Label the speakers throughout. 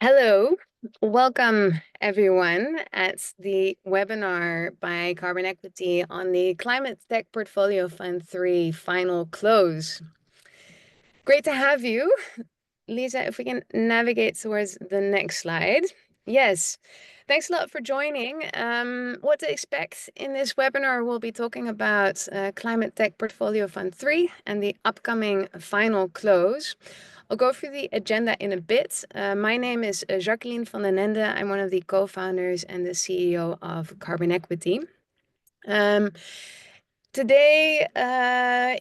Speaker 1: Hello, welcome everyone at the webinar by Carbon Equity on the Climate Tech Portfolio Fund 3 final close. Great to have you. Lisa, if we can navigate towards the next slide. Yes, thanks a lot for joining. What to expect in this webinar, we'll be talking about Climate Tech Portfolio Fund 3 and the upcoming final close. I'll go through the agenda in a bit. My name is Jacqueline van Ende. I'm one of the co-founders and the CEO of Carbon Equity. Today,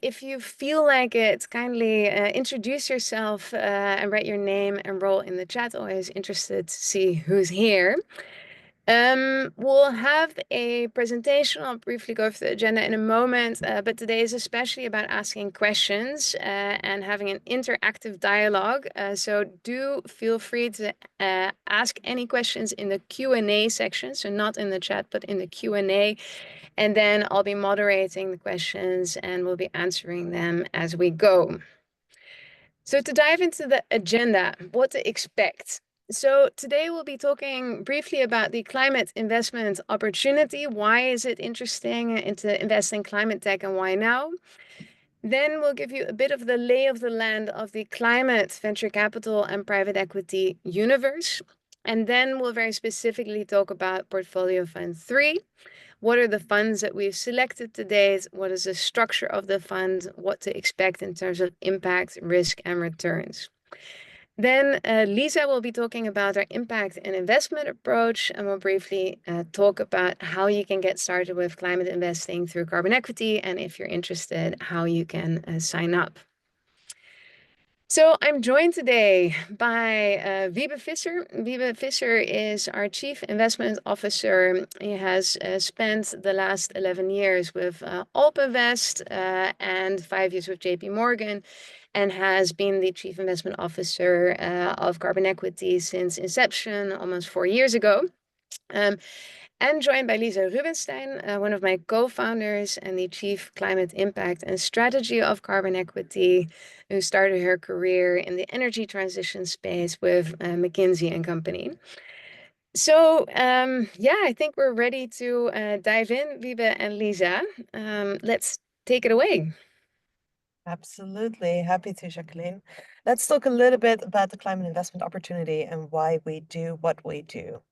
Speaker 1: if you feel like it, kindly introduce yourself and write your name and role in the chat. Always interested to see who's here. We'll have a presentation. I'll briefly go through the agenda in a moment, but today is especially about asking questions and having an interactive dialogue. So do feel free to ask any questions in the Q&A section. So not in the chat, but in the Q&A. And then I'll be moderating the questions and we'll be answering them as we go. So to dive into the agenda, what to expect. So today we'll be talking briefly about the climate investment opportunity. Why is it interesting to invest in climate tech and why now? Then we'll give you a bit of the lay of the land of the climate venture capital and private equity universe. And then we'll very specifically talk about Portfolio Fund 3. What are the funds that we've selected to date? What is the structure of the fund? What to expect in terms of impact, risk, and returns? Then Lisa will be talking about our impact and investment approach, and we'll briefly talk about how you can get started with climate investing through Carbon Equity, and if you're interested, how you can sign up. So I'm joined today by Wiebe Visser. Wiebe Visser is our Chief Investment Officer. He has spent the last 11 years with Alpinvest and 5 years with JP Morgan, and has been the Chief Investment Officer of Carbon Equity since inception, almost 4 years ago. And joined by Liza Rubinstein, one of my co-founders and the Chief Climate Impact and Strategy of Carbon Equity, who started her career in the energy transition space with McKinsey and Company. So yeah, I think we're ready to dive in, Wiebe and Lisa. Let's take it away.
Speaker 2: Absolutely. Happy to, Jacqueline. Let's talk a little bit about the climate investment opportunity and why we do what we do.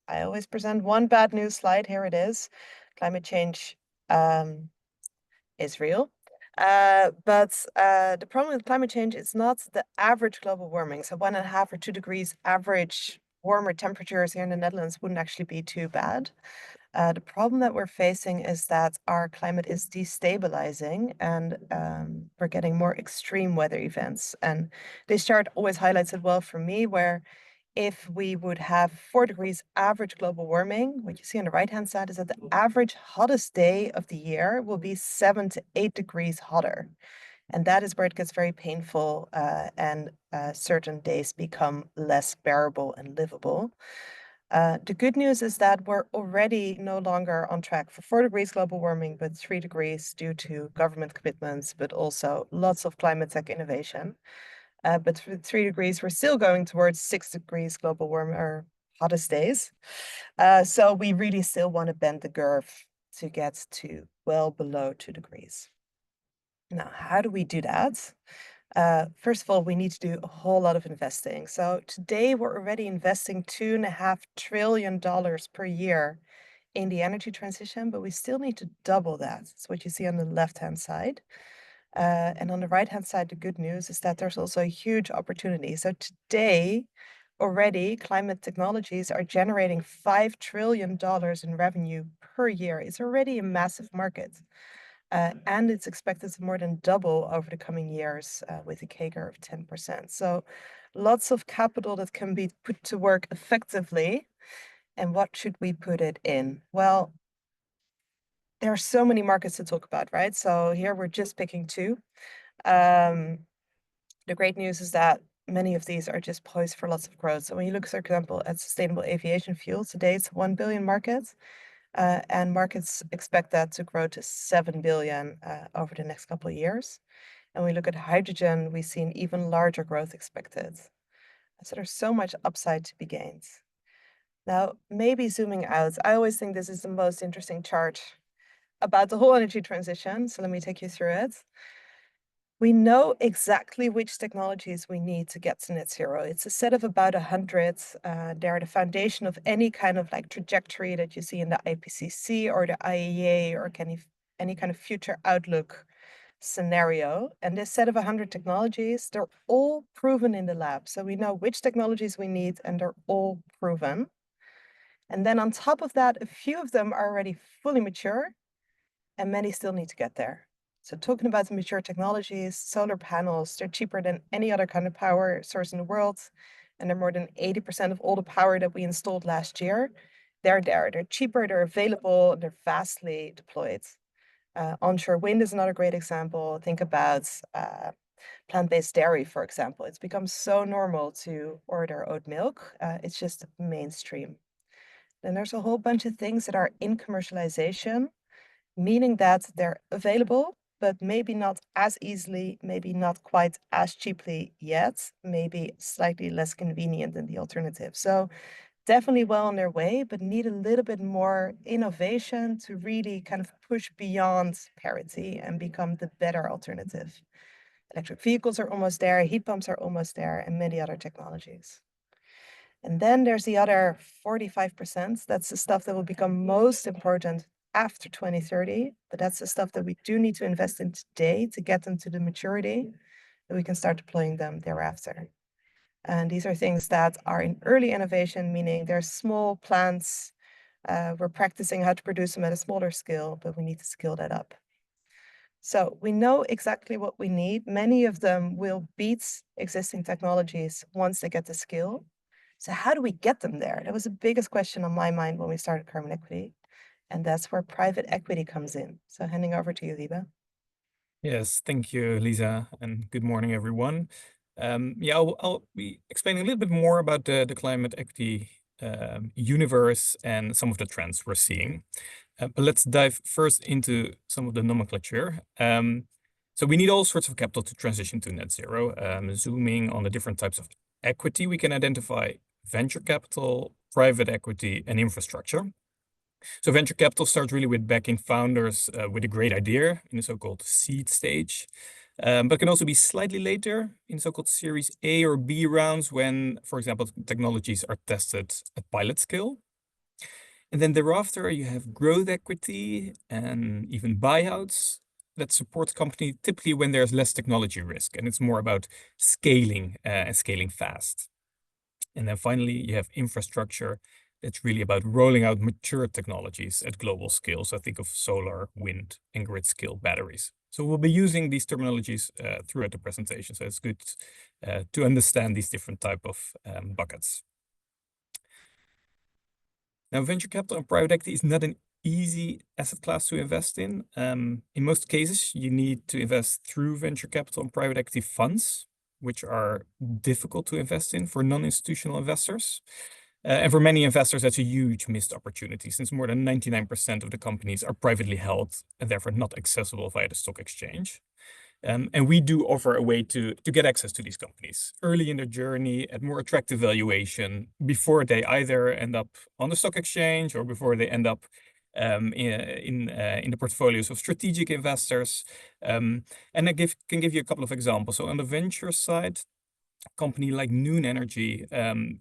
Speaker 2: I always present one bad news slide. Here it is. Climate change is real. But the problem with climate change is not the average global warming. So 1.5 or 2 degrees average warmer temperatures here in the Netherlands wouldn't actually be too bad. The problem that we're facing is that our climate is destabilizing and we're getting more extreme weather events. And this chart always highlights it well for me, where if we would have 4 degrees average global warming, what you see on the right-hand side is that the average hottest day of the year will be 7 to 8 degrees hotter. And that is where it gets very painful and certain days become less bearable and livable. The good news is that we're already no longer on track for 4 degrees global warming, but 3 degrees due to government commitments, but also lots of climate tech innovation. But for 3 degrees, we're still going towards 6 degrees global warming or hottest days. So we really still want to bend the curve to get to well below 2 degrees. Now, how do we do that? First of all, we need to do a whole lot of investing. So today we're already investing $2.5 trillion per year in the energy transition, but we still need to double that. That's what you see on the left-hand side. And on the right-hand side, the good news is that there's also a huge opportunity. So today, already, climate technologies are generating $5 trillion in revenue per year. It's already a massive market. And it's expected to more than double over the coming years with a CAGR of 10%. So lots of capital that can be put to work effectively. And what should we put it in? Well, there are so many markets to talk about, right? So here we're just picking two. The great news is that many of these are just poised for lots of growth. So when you look, for example, at sustainable aviation fuel, today it's 1 billion market. And markets expect that to grow to 7 billion over the next couple of years. And we look at hydrogen, we see an even larger growth expected. So there's so much upside to be gained. Now, maybe zooming out, I always think this is the most interesting chart about the whole energy transition. So let me take you through it. We know exactly which technologies we need to get to net zero. It's a set of about 100. They're the foundation of any kind of like trajectory that you see in the IPCC or the IEA or any kind of future outlook scenario. And this set of 100 technologies, they're all proven in the lab. So we know which technologies we need and they're all proven. And then on top of that, a few of them are already fully mature and many still need to get there. So talking about the mature technologies, solar panels, they're cheaper than any other kind of power source in the world. And they're more than 80% of all the power that we installed last year. They're there, they're cheaper, they're available, and they're vastly deployed. Onshore wind is another great example. Think about plant-based dairy, for example. It's become so normal to order oat milk. It's just mainstream. Then there's a whole bunch of things that are in commercialization, meaning that they're available, but maybe not as easily, maybe not quite as cheaply yet, maybe slightly less convenient than the alternative. So definitely well on their way, but need a little bit more innovation to really kind of push beyond parity and become the better alternative. Electric vehicles are almost there, heat pumps are almost there, and many other technologies. And then there's the other 45%. That's the stuff that will become most important after 2030. But that's the stuff that we do need to invest in today to get them to the maturity that we can start deploying them thereafter. And these are things that are in early innovation, meaning they're small plants. We're practicing how to produce them at a smaller scale, but we need to scale that up. So we know exactly what we need. Many of them will beat existing technologies once they get the scale. So how do we get them there? That was the biggest question on my mind when we started carbon equity. And that's where private equity comes in. So handing over to you, Wiebe.
Speaker 3: Yes, thank you, Lisa, and good morning, everyone. I'll be explaining a little bit more about the climate equity universe and some of the trends we're seeing. But let's dive first into some of the nomenclature. So we need all sorts of capital to transition to net zero. Zooming on the different types of equity, we can identify venture capital, private equity, and infrastructure. So venture capital starts really with backing founders with a great idea in the so-called seed stage, but can also be slightly later in so-called Series A or B rounds when, for example, technologies are tested at pilot scale. And then thereafter, you have growth equity and even buyouts that support company typically when there's less technology risk, and it's more about scaling and scaling fast. And then finally, you have infrastructure that's really about rolling out mature technologies at global scale. So think of solar, wind, and grid scale batteries. So we'll be using these terminologies throughout the presentation. So it's good to understand these different type of buckets. Now, venture capital and private equity is not an easy asset class to invest in. In most cases, you need to invest through venture capital and private equity funds, which are difficult to invest in for non-institutional investors. And for many investors, that's a huge missed opportunity since more than 99% of the companies are privately held and therefore not accessible via the stock exchange. And we do offer a way to get access to these companies early in their journey at more attractive valuation before they either end up on the stock exchange or before they end up in the portfolios of strategic investors. And I can give you a couple of examples. So on the venture side, a company like Noon Energy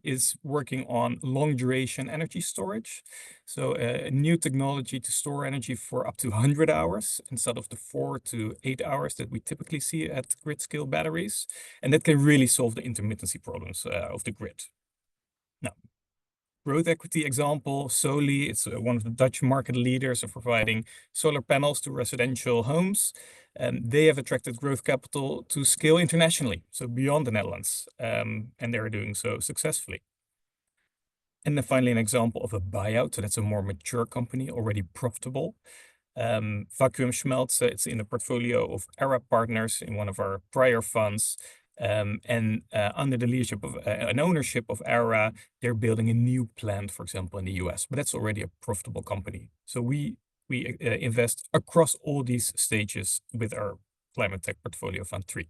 Speaker 3: is working on long duration energy storage. So a new technology to store energy for up to 100 hours instead of the 4 to 8 hours that we typically see at grid scale batteries. And that can really solve the intermittency problems of the grid. Now, growth equity example, Soli, it's one of the Dutch market leaders of providing solar panels to residential homes. They have attracted growth capital to scale internationally, so beyond the Netherlands, and they're doing so successfully. And then finally, an example of a buyout. So that's a more mature company, already profitable. Vacuum Schmelz, it's in the portfolio of Era Partners in one of our prior funds. Under the leadership of an ownership of Era, they're building a new plant, for example, in the US, but that's already a profitable company. So we invest across all these stages with our Climate Tech Portfolio Fund 3.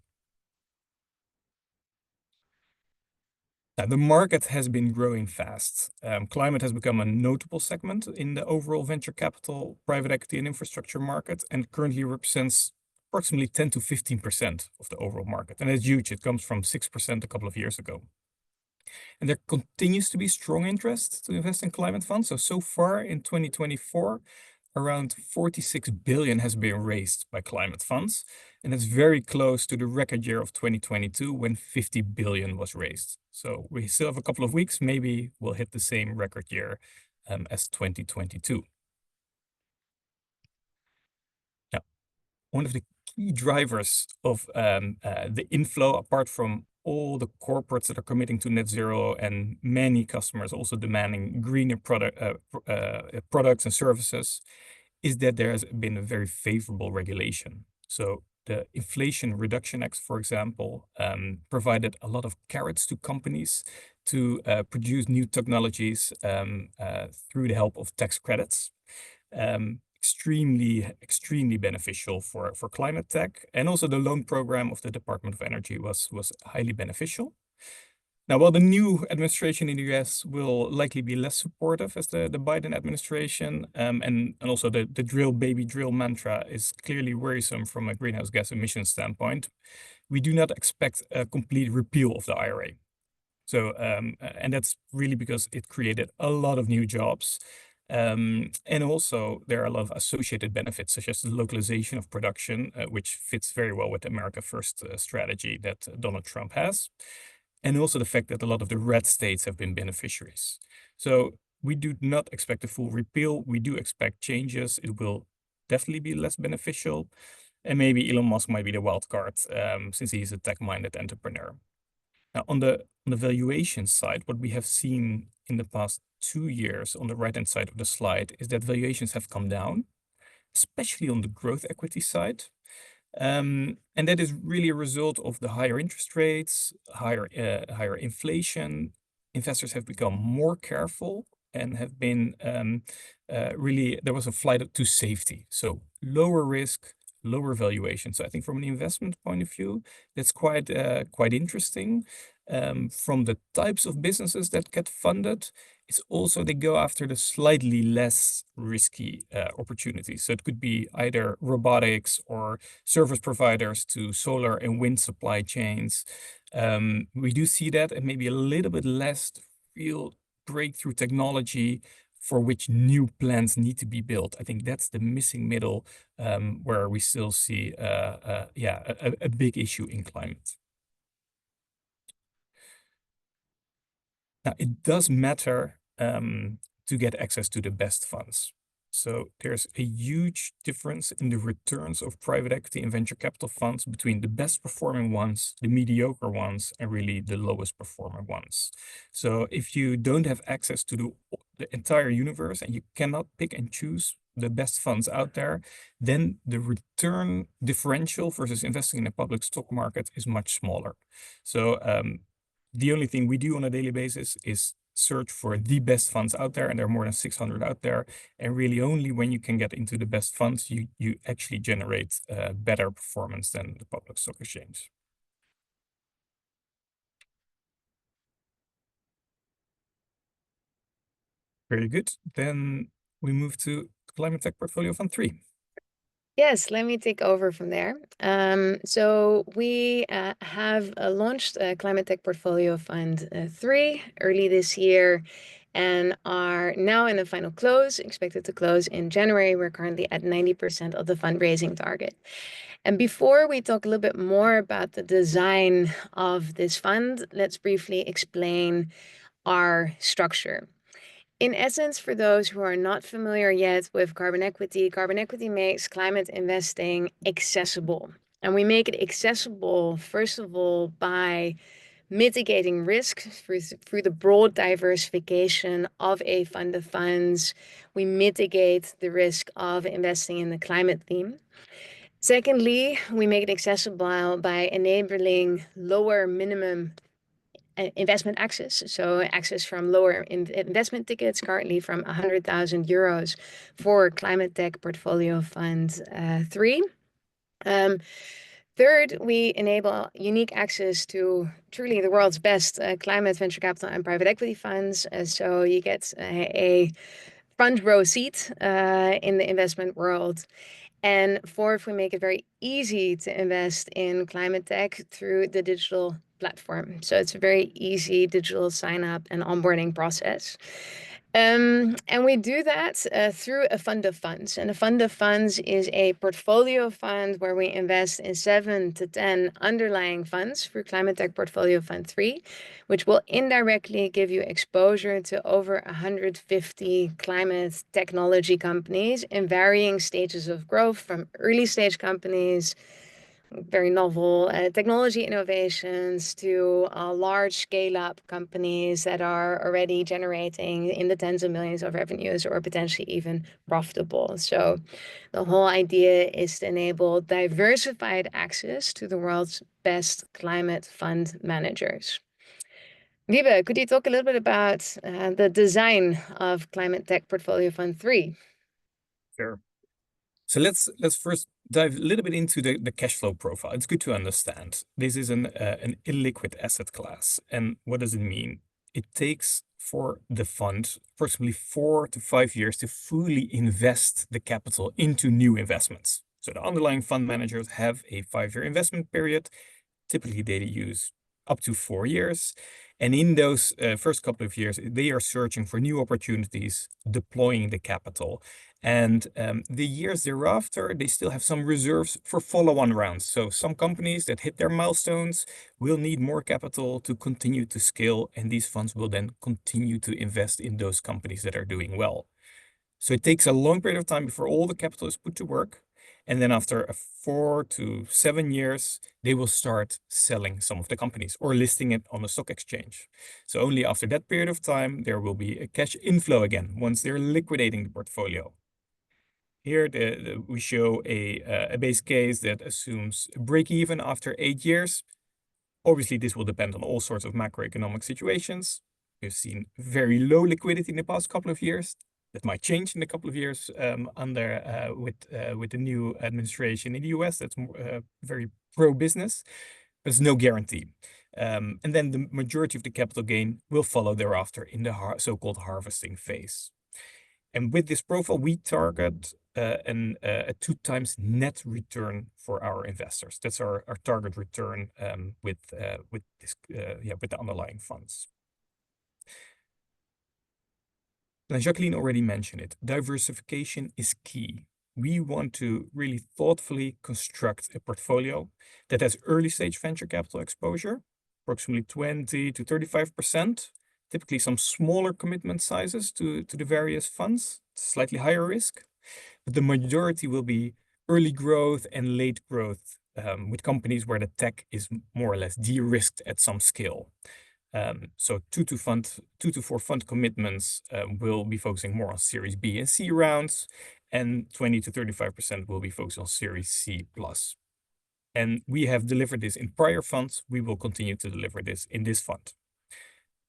Speaker 3: Now, the market has been growing fast. Climate has become a notable segment in the overall venture capital, private equity, and infrastructure market, and currently represents approximately 10 to 15% of the overall market. And that's huge. It comes from 6% a couple of years ago. And there continues to be strong interest to invest in climate funds. So far in 2024, around 46 billion has been raised by climate funds. And that's very close to the record year of 2022 when 50 billion was raised. So we still have a couple of weeks. Maybe we'll hit the same record year as 2022. Now, one of the key drivers of the inflow, apart from all the corporates that are committing to net zero and many customers also demanding greener products and services, is that there has been a very favorable regulation. So the Inflation Reduction Act, for example, provided a lot of carrots to companies to produce new technologies through the help of tax credits. Extremely beneficial for climate tech. And also the loan program of the Department of Energy was highly beneficial. Now, while the new administration in the US will likely be less supportive as the Biden administration, and also the drill baby drill mantra is clearly worrisome from a greenhouse gas emission standpoint, we do not expect a complete repeal of the IRA. So, and that's really because it created a lot of new jobs. And also there are a lot of associated benefits, such as the localization of production, which fits very well with the America First strategy that Donald Trump has. And also the fact that a lot of the red states have been beneficiaries. So we do not expect a full repeal. We do expect changes. It will definitely be less beneficial. And maybe Elon Musk might be the wild card since he's a tech-minded entrepreneur. Now, on the valuation side, what we have seen in the past 2 years on the right-hand side of the slide is that valuations have come down, especially on the growth equity side. And that is really a result of the higher interest rates, higher inflation. Investors have become more careful and have been really, there was a flight to safety. So lower risk, lower valuation. So I think from an investment point of view, that's quite interesting. From the types of businesses that get funded, it's also they go after the slightly less risky opportunities. So it could be either robotics or service providers to solar and wind supply chains. We do see that, and maybe a little bit less real breakthrough technology for which new plants need to be built. I think that's the missing middle where we still see a big issue in climate. Now, it does matter to get access to the best funds. So there's a huge difference in the returns of private equity and venture capital funds between the best performing ones, the mediocre ones, and really the lowest performing ones. So if you don't have access to the entire universe and you cannot pick and choose the best funds out there, then the return differential versus investing in a public stock market is much smaller. So the only thing we do on a daily basis is search for the best funds out there, and there are more than 600 out there. And really only when you can get into the best funds, you actually generate better performance than the public stock exchange. Very good. Then we move to Climate Tech Portfolio Fund 3.
Speaker 1: Yes, let me take over from there. So we have launched Climate Tech Portfolio Fund 3 early this year and are now in the final close, expected to close in January. We're currently at 90% of the fundraising target. And before we talk a little bit more about the design of this fund, let's briefly explain our structure. In essence, for those who are not familiar yet with carbon equity makes climate investing accessible. And we make it accessible, first of all, by mitigating risk through the broad diversification of a fund of funds. We mitigate the risk of investing in the climate theme. Secondly, we make it accessible by enabling lower minimum investment access. So access from lower investment tickets, currently from 100,000 euros for Climate Tech Portfolio Fund 3. Third, we enable unique access to truly the world's best climate venture capital and private equity funds. So you get a front row seat in the investment world. And fourth, we make it very easy to invest in climate tech through the digital platform. So it's a very easy digital sign up and onboarding process. And we do that through a fund of funds. And a fund of funds is a portfolio fund where we invest in 7 to 10 underlying funds through Climate Tech Portfolio Fund 3, which will indirectly give you exposure to over 150 climate technology companies in varying stages of growth, from early stage companies, very novel technology innovations, to large scale up companies that are already generating in the tens of millions of revenues or potentially even profitable. So the whole idea is to enable diversified access to the world's best climate fund managers. Wiebe, could you talk a little bit about the design of Climate Tech Portfolio Fund 3?
Speaker 3: Sure. So let's first dive a little bit into the cash flow profile. It's good to understand. This is an illiquid asset class. And what does it mean? It takes for the fund approximately 4 to 5 years to fully invest the capital into new investments. So the underlying fund managers have a 5-year investment period. Typically, they use up to 4 years. And in those first couple of years, they are searching for new opportunities, deploying the capital. And the years thereafter, they still have some reserves for follow-on rounds. So some companies that hit their milestones will need more capital to continue to scale, and these funds will then continue to invest in those companies that are doing well. So it takes a long period of time before all the capital is put to work. And then after 4 to 7 years, they will start selling some of the companies or listing it on the stock exchange. So only after that period of time, there will be a cash inflow again once they're liquidating the portfolio. Here we show a base case that assumes break even after 8 years. Obviously, this will depend on all sorts of macroeconomic situations. We've seen very low liquidity in the past couple of years. That might change in a couple of years with the new administration in the US. That's very pro-business, but it's no guarantee. And then the majority of the capital gain will follow thereafter in the so-called harvesting phase. And with this profile, we target a 2 times net return for our investors. That's our target return with the underlying funds. Now, Jacqueline already mentioned it. Diversification is key. We want to really thoughtfully construct a portfolio that has early stage venture capital exposure, approximately 20 to 35%. Typically some smaller commitment sizes to the various funds, slightly higher risk. But the majority will be early growth and late growth with companies where the tech is more or less de-risked at some scale. So 2 to 4 fund commitments will be focusing more on Series B and C rounds, and 20 to 35% will be focused on Series C plus. And we have delivered this in prior funds. We will continue to deliver this in this fund.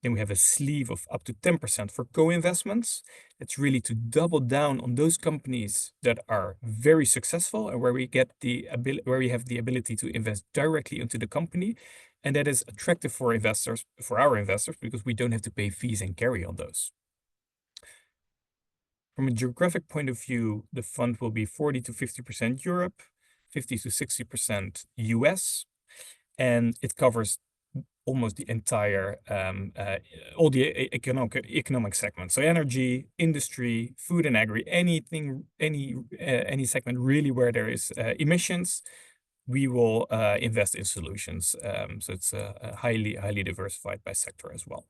Speaker 3: Then we have a sleeve of up to 10% for co-investments. It's really to double down on those companies that are very successful and where we have the ability to invest directly into the company. And that is attractive for investors, for our investors, because we don't have to pay fees and carry on those. From a geographic point of view, the fund will be 40 to 50% Europe, 50 to 60% US, and it covers almost the entire, all the economic segments. So energy, industry, food and agri, any segment really where there is emissions, we will invest in solutions. So it's highly diversified by sector as well.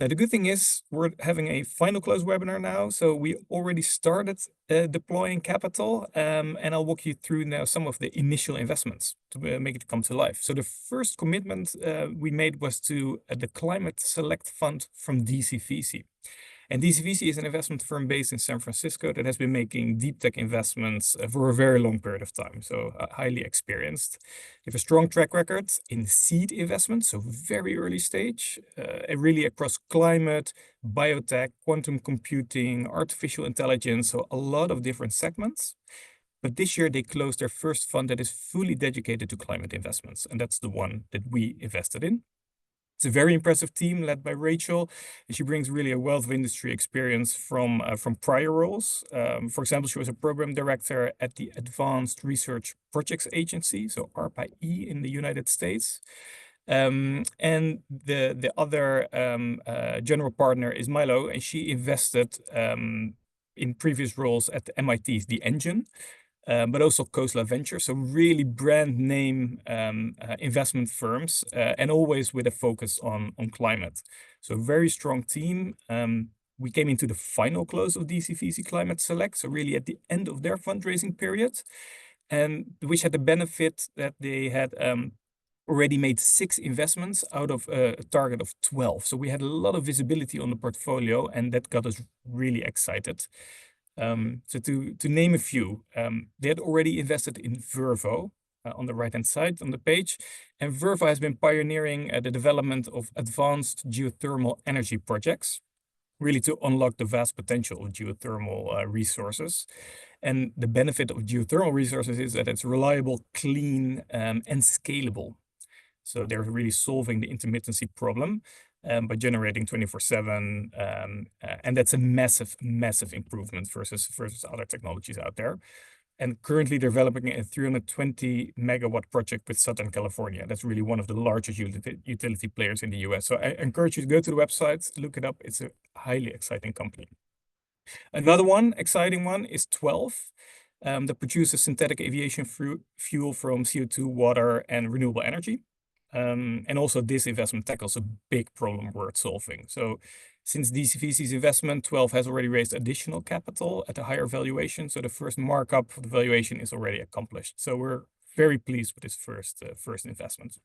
Speaker 3: Now, the good thing is we're having a final close webinar now. So we already started deploying capital, and I'll walk you through now some of the initial investments to make it come to life. So the first commitment we made was to the Climate Select Fund from DCVC. And DCVC is an investment firm based in San Francisco that has been making deep tech investments for a very long period of time, so highly experienced. They have a strong track record in seed investments, so very early stage, really across climate, biotech, quantum computing, artificial intelligence, so a lot of different segments. But this year they closed their first fund that is fully dedicated to climate investments, and that's the one that we invested in. It's a very impressive team led by Rachel, and she brings really a wealth of industry experience from prior roles. For example, she was a program director at the Advanced Research Projects Agency, so ARPA-E in the United States. And the other general partner is Milo, and she invested in previous roles at the MIT's The Engine, but also Khosla Ventures, so really brand name investment firms, and always with a focus on climate. So very strong team. We came into the final close of DCVC Climate Select, so really at the end of their fundraising period, and which had the benefit that they had already made 6 investments out of a target of 12. So we had a lot of visibility on the portfolio, and that got us really excited. So to name a few, they had already invested in Fervo on the right-hand side on the page, and Fervo has been pioneering the development of advanced geothermal energy projects, really to unlock the vast potential of geothermal resources. And the benefit of geothermal resources is that it's reliable, clean, and scalable. So they're really solving the intermittency problem by generating 24/7, and that's a massive improvement versus other technologies out there. And currently developing a 320 megawatt project with Southern California. That's really one of the largest utility players in the US. So I encourage you to go to the website, look it up. It's a highly exciting company. Another one, exciting one, is 12. That produces synthetic aviation fuel from CO2, water, and renewable energy. And also this investment tackles a big problem worth solving. So since DCVC's investment, 12 has already raised additional capital at a higher valuation. So the first markup for the valuation is already accomplished. So we're very pleased with this first investment.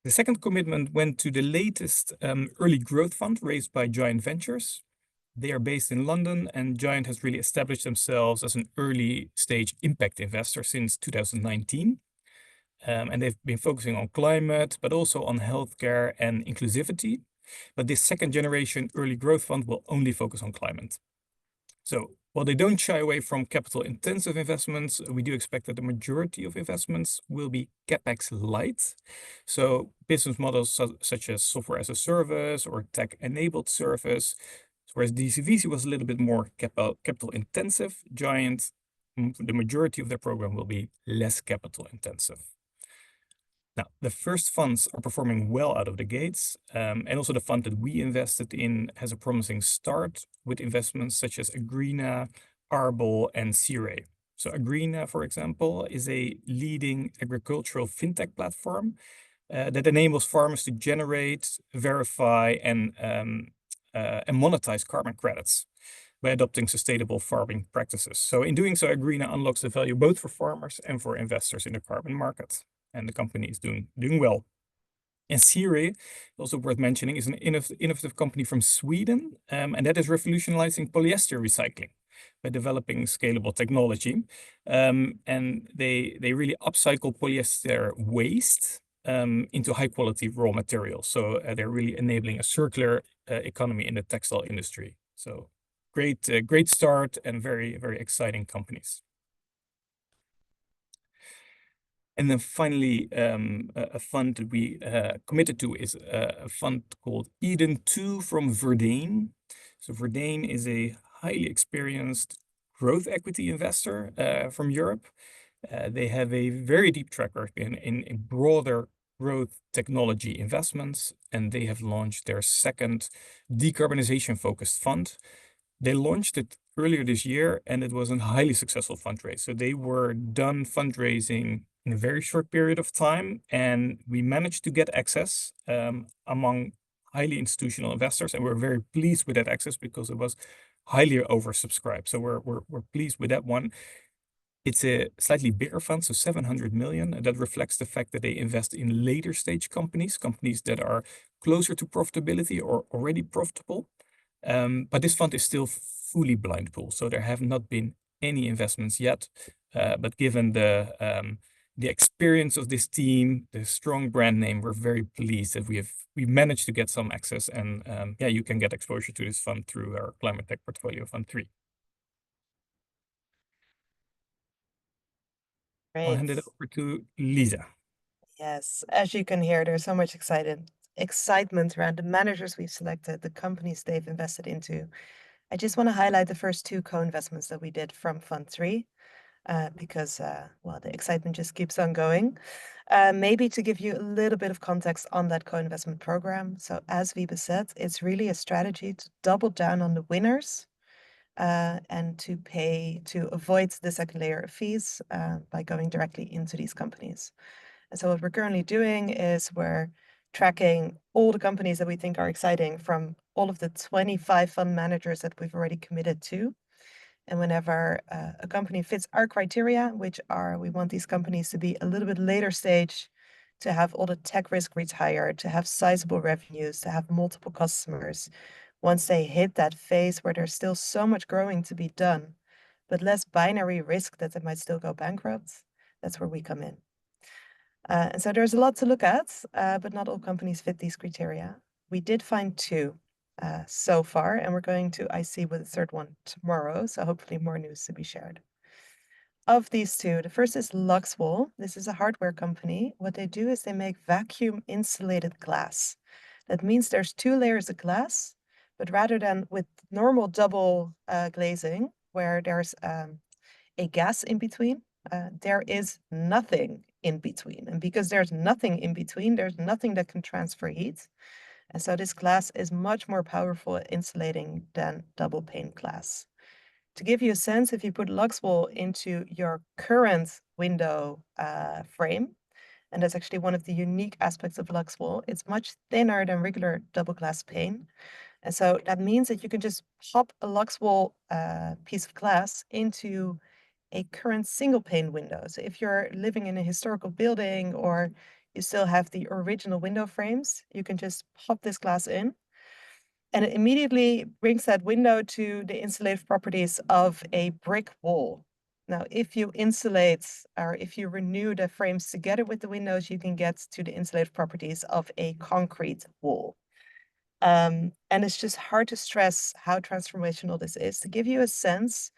Speaker 3: The second commitment went to the latest early growth fund raised by Giant Ventures. They are based in London, and Giant has really established themselves as an early stage impact investor since 2019. And they've been focusing on climate, but also on healthcare and inclusivity. But this second generation early growth fund will only focus on climate. So while they don't shy away from capital intensive investments, we do expect that the majority of investments will be CapEx light. So business models such as software as a service or tech enabled service. Whereas DCVC was a little bit more capital intensive, Giant, the majority of their program will be less capital intensive. Now, the first funds are performing well out of the gates, and also the fund that we invested in has a promising start with investments such as Agrina, Arbol, and Sire. So Agrina, for example, is a leading agricultural fintech platform that enables farmers to generate, verify, and monetize carbon credits by adopting sustainable farming practices. So in doing so, Agrina unlocks the value both for farmers and for investors in the carbon market. And the company is doing well. And Sire, also worth mentioning, is an innovative company from Sweden, and that is revolutionizing polyester recycling by developing scalable technology. And they really upcycle polyester waste into high quality raw materials. So they're really enabling a circular economy in the textile industry. So great start and very exciting companies. And then finally, a fund that we committed to is a fund called Eden 2 from Verdane. So Verdane is a highly experienced growth equity investor from Europe. They have a very deep track record in broader growth technology investments, and they have launched their second decarbonization-focused fund. They launched it earlier this year, and it was a highly successful fundraise. So they were done fundraising in a very short period of time, and we managed to get access among highly institutional investors, and we're very pleased with that access because it was highly oversubscribed. So we're pleased with that one. It's a slightly bigger fund, so 700 million. And that reflects the fact that they invest in later stage companies that are closer to profitability or already profitable. But this fund is still fully blind pool, so there have not been any investments yet. But given the experience of this team, the strong brand name, we're very pleased that we managed to get some access, and yeah, you can get exposure to this fund through our Climate Tech Portfolio Fund 3. I'll hand it
Speaker 2: Great.
Speaker 3: over to Liza.
Speaker 2: Yes, as you can hear, there's so much excitement around the managers we've selected, the companies they've invested into. I just want to highlight the first two co-investments that we did from Fund 3, because, well, the excitement just keeps on going. Maybe to give you a little bit of context on that co-investment program. So as Wiebe said, it's really a strategy to double down on the winners, and to avoid the second layer of fees, by going directly into these companies. And so what we're currently doing is we're tracking all the companies that we think are exciting from all of the 25 fund managers that we've already committed to. And whenever a company fits our criteria, which are we want these companies to be a little bit later stage, to have all the tech risk retired, to have sizable revenues, to have multiple customers. Once they hit that phase where there's still so much growing to be done, but less binary risk that they might still go bankrupt, that's where we come in. And so there's a lot to look at, but not all companies fit these criteria. We did find two so far, and we're going to IC with the third one tomorrow, so hopefully more news to be shared. Of these two, the first is Luxwall. This is a hardware company. What they do is they make vacuum insulated glass. That means there's two layers of glass, but rather than with normal double glazing, where there's a gas in between, there is nothing in between. And because there's nothing in between, there's nothing that can transfer heat. And so this glass is much more powerful at insulating than double pane glass. To give you a sense, if you put Luxwall into your current window frame, and that's actually one of the unique aspects of Luxwall, it's much thinner than regular double glass pane. And so that means that you can just pop a Luxwall piece of glass into a current single pane window. So if you're living in a historical building or you still have the original window frames, you can just pop this glass in, and it immediately brings that window to the insulative properties of a brick wall. Now, if you insulate or if you renew the frames together with the windows, you can get to the insulative properties of a concrete wall. And it's just hard to stress how transformational this is. To give you a sense,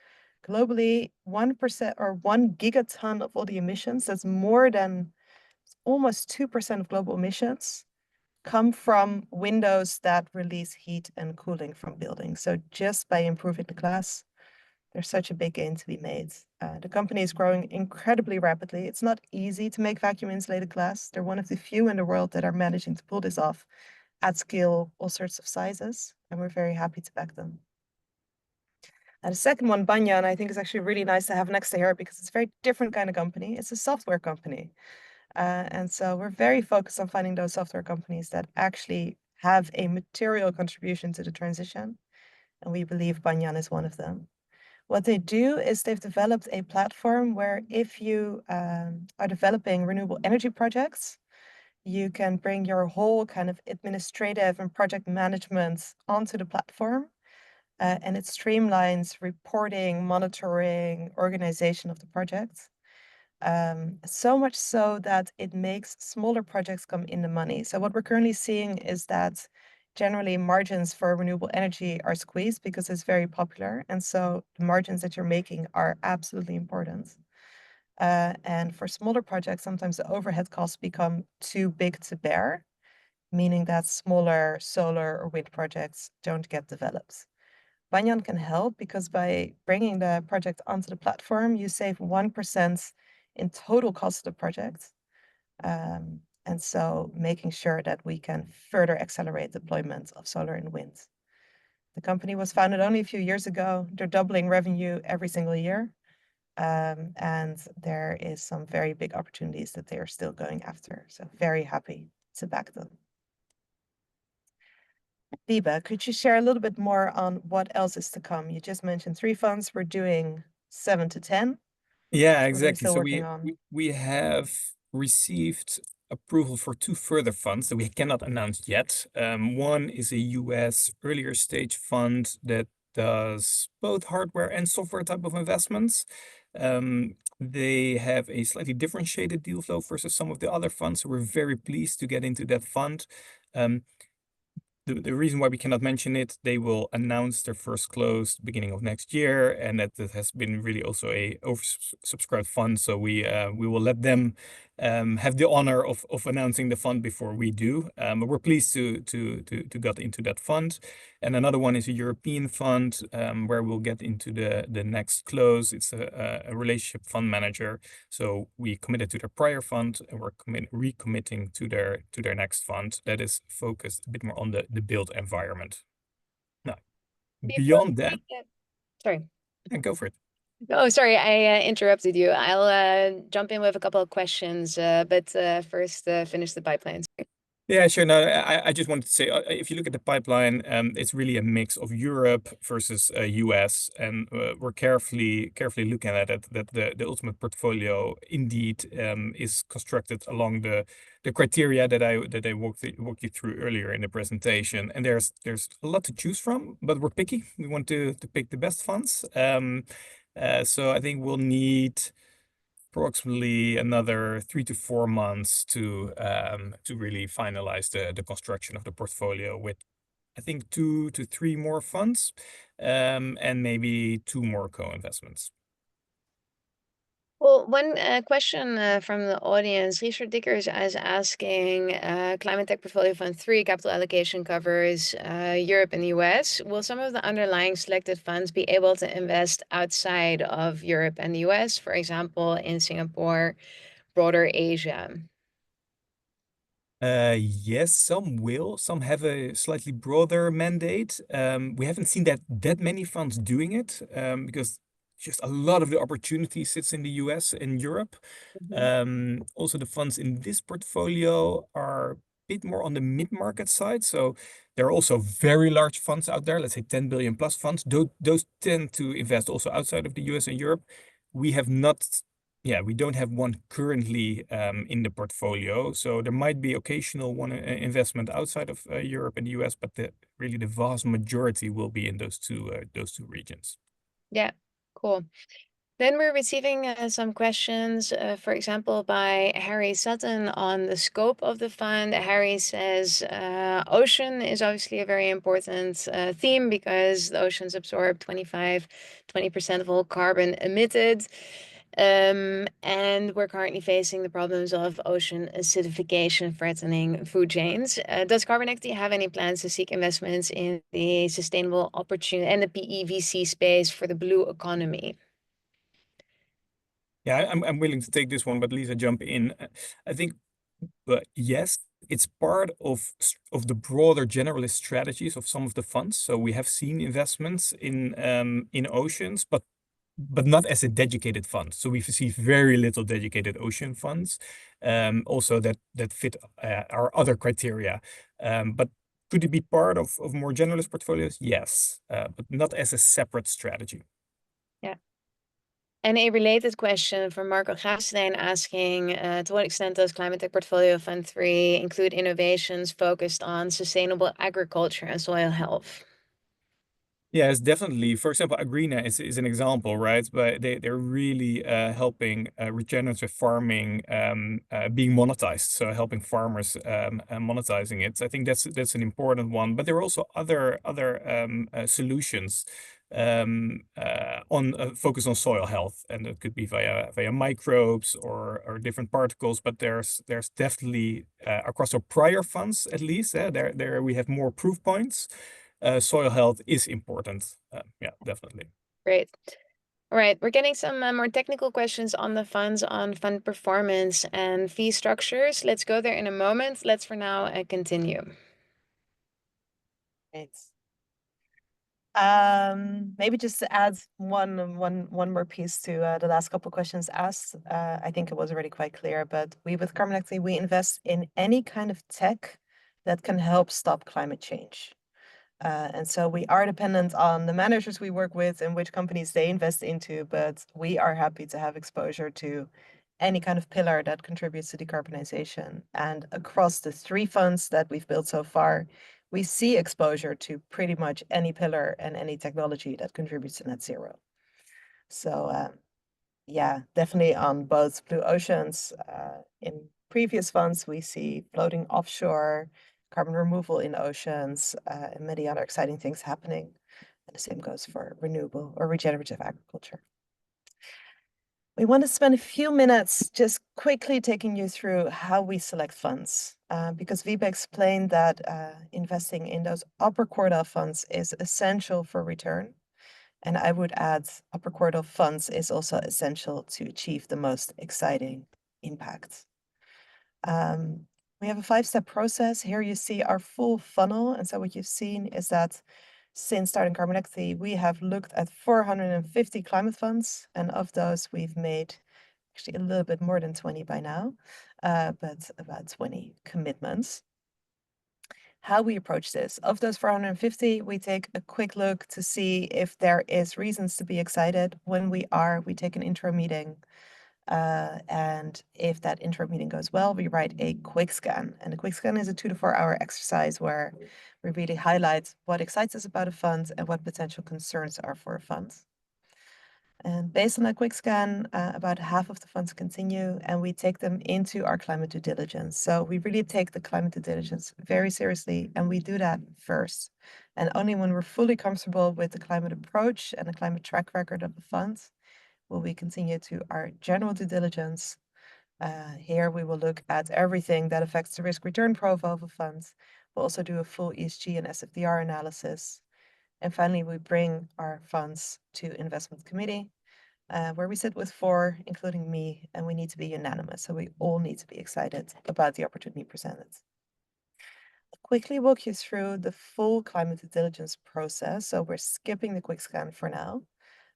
Speaker 2: globally, 1% or 1 gigaton of all the emissions, that's more than almost 2% of global emissions, come from windows that release heat and cooling from buildings. So just by improving the glass, there's such a big gain to be made. The company is growing incredibly rapidly. It's not easy to make vacuum insulated glass. They're one of the few in the world that are managing to pull this off at scale, all sorts of sizes, and we're very happy to back them. And the second one, Banyan, I think is actually really nice to have next to here because it's a very different kind of company. It's a software company. And so we're very focused on finding those software companies that actually have a material contribution to the transition. And we believe Banyan is one of them. What they do is they've developed a platform where if you are developing renewable energy projects, you can bring your whole kind of administrative and project management onto the platform. And it streamlines reporting, monitoring, organization of the project. So much so that it makes smaller projects come in the money. So what we're currently seeing is that generally margins for renewable energy are squeezed because it's very popular. And so the margins that you're making are absolutely important. And for smaller projects, sometimes the overhead costs become too big to bear, meaning that smaller solar or wind projects don't get developed. Banyan can help because by bringing the project onto the platform, you save 1% in total cost of the project. And so making sure that we can further accelerate deployment of solar and wind. The company was founded only a few years ago. They're doubling revenue every single year. And there is some very big opportunities that they are still going after. So very happy to back them. Wiebe, could you share a little bit more on what else is to come? You just mentioned 3 funds. We're doing 7 to 10.
Speaker 3: Yeah,
Speaker 2: What are we
Speaker 3: exactly.
Speaker 2: still
Speaker 3: So
Speaker 2: working on?
Speaker 3: we have received approval for 2 further funds that we cannot announce yet. One is a US earlier stage fund that does both hardware and software type of investments. They have a slightly differentiated deal flow versus some of the other funds, so we're very pleased to get into that fund. the reason why we cannot mention it, they will announce their first close beginning of next year, and that has been really also a oversubscribed fund. So we will let them have the honor of announcing the fund before we do. But we're pleased to get into that fund. And another one is a European fund where we'll get into the next close. It's a relationship fund manager. So we committed to their prior fund, and we're recommitting to their next fund that is focused a bit more on the built environment. Now, beyond that,
Speaker 1: sorry.
Speaker 3: go for it.
Speaker 1: Oh, sorry, I interrupted you. I'll jump in with a couple of questions, but first finish the pipeline.
Speaker 3: Yeah, sure. No, I just wanted to say, if you look at the pipeline, it's really a mix of Europe versus US, and we're carefully looking at it, that the ultimate portfolio indeed is constructed along the criteria that I walked you through earlier in the presentation. And there's a lot to choose from, but we're picky. We want to pick the best funds. So I think we'll need approximately another 3 to 4 months to really finalize the construction of the portfolio with, I think, 2 to 3 more funds, and maybe 2 more co-investments.
Speaker 1: Well, one question from the audience, Richard Dickers is asking, Climate Tech Portfolio Fund 3 capital allocation covers Europe and the US. Will some of the underlying selected funds be able to invest outside of Europe and the US, for example, in Singapore, broader Asia?
Speaker 3: Yes, some will. Some have a slightly broader mandate. We haven't seen that many funds doing it, because just a lot of the opportunity sits in the US and Europe. Also, the funds in this portfolio are a bit more on the mid-market side. So there are also very large funds out there, let's say 10 billion plus funds. Those tend to invest also outside of the US and Europe. We have not, we don't have one currently in the portfolio. So there might be occasional one investment outside of Europe and the US, but really the vast majority will be in those two regions.
Speaker 1: Yeah, cool. Then we're receiving some questions, for example, by Harry Sutton on the scope of the fund. Harry says ocean is obviously a very important theme because the oceans absorb 20% of all carbon emitted. And we're currently facing the problems of ocean acidification threatening food chains. Does Carbon Equity have any plans to seek investments in the sustainable opportunity and the PEVC space for the blue economy?
Speaker 3: Yeah, I'm willing to take this one, but Lisa, jump in. I think, yes, it's part of the broader generalist strategies of some of the funds. So we have seen investments in oceans, but not as a dedicated fund. So we see very little dedicated ocean funds, also that fit our other criteria. But could it be part of more generalist portfolios? Yes, but not as a separate strategy.
Speaker 1: Yeah. And a related question from Marco Graafstein asking, to what extent does Climate Tech Portfolio Fund 3 include innovations focused on sustainable agriculture and soil health?
Speaker 3: Yeah, it's definitely, for example, Agrina is an example, right? But they're really helping regenerative farming being monetized. So helping farmers monetizing it. I think that's an important one. But there are also other solutions on focus on soil health, and it could be via microbes or different particles. But there's definitely across our prior funds, at least, there we have more proof points. Soil health is important. Yeah, definitely.
Speaker 1: Great. All right, we're getting some more technical questions on the funds, on fund performance and fee structures. Let's go there in a moment. Let's for now continue.
Speaker 2: Thanks. Maybe just to add one more piece to the last couple of questions asked. I think it was already quite clear, but we with Carbon Equity, we invest in any kind of tech that can help stop climate change. And so we are dependent on the managers we work with and which companies they invest into, but we are happy to have exposure to any kind of pillar that contributes to decarbonization. And across the 3 funds that we've built so far, we see exposure to pretty much any pillar and any technology that contributes to net zero. So yeah, definitely on both blue oceans. In previous funds, we see floating offshore, carbon removal in oceans, and many other exciting things happening. And the same goes for renewable or regenerative agriculture. We want to spend a few minutes just quickly taking you through how we select funds, because Wiebe explained that investing in those upper quartile funds is essential for return. And I would add upper quartile funds is also essential to achieve the most exciting impact. We have a 5-step process. Here you see our full funnel. And so what you've seen is that since starting Carbon Equity, we have looked at 450 climate funds. And of those, we've made actually a little bit more than 20 by now, but about 20 commitments. How we approach this. Of those 450, we take a quick look to see if there is reasons to be excited. When we take an intro meeting. And if that intro meeting goes well, we write a quick scan. And a quick scan is a 2 to 4 hour exercise where we really highlight what excites us about a fund and what potential concerns are for a fund. And based on that quick scan, about half of the funds continue, and we take them into our climate due diligence. So we really take the climate due diligence very seriously, and we do that first. And only when we're fully comfortable with the climate approach and the climate track record of the fund will we continue to our general due diligence. Here we will look at everything that affects the risk return profile of a fund. We'll also do a full ESG and SFDR analysis. And finally, we bring our funds to investment committee, where we sit with 4, including me, and we need to be unanimous. So we all need to be excited about the opportunity presented. I'll quickly walk you through the full climate due diligence process. So we're skipping the quick scan for now.